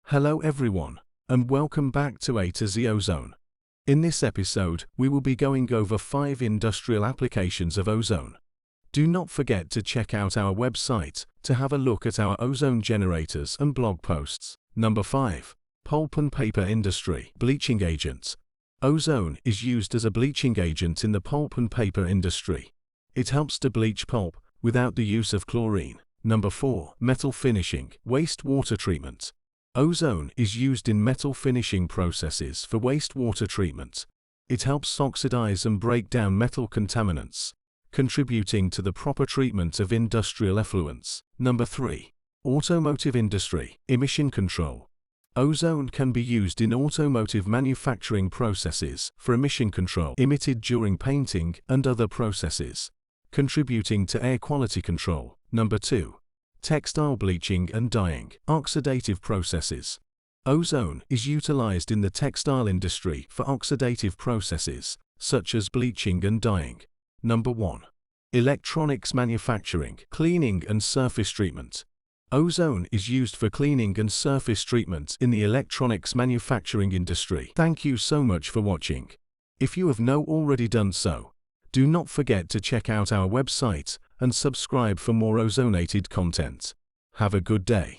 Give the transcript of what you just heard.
Hello everyone, and welcome back to A2Z Ozone. In this episode, we will be going over 5 industrial applications of ozone. Do not forget to check out our website to have a look at our ozone generators and blog posts. Number 5. Pulp and paper industry. Bleaching agents. Ozone is used as a bleaching agent in the pulp and paper industry. It helps to bleach pulp without the use of chlorine. Number 4. Metal finishing. Wastewater treatment. Ozone is used in metal finishing processes for wastewater treatment. It helps oxidize and break down metal contaminants, contributing to the proper treatment of industrial effluents. Number 3. Automotive industry. Emission control. Ozone can be used in automotive manufacturing processes for emission control emitted during painting and other processes, contributing to air quality control. Number 2. Textile bleaching and dyeing. Oxidative processes. Ozone is utilized in the textile industry for oxidative processes, such as bleaching and dyeing. Number 1. Electronics manufacturing. Cleaning and surface treatment. Ozone is used for cleaning and surface treatment in the electronics manufacturing industry. Thank you so much for watching. If you have not already done so, do not forget to check out our website and subscribe for more ozonated content. Have a good day.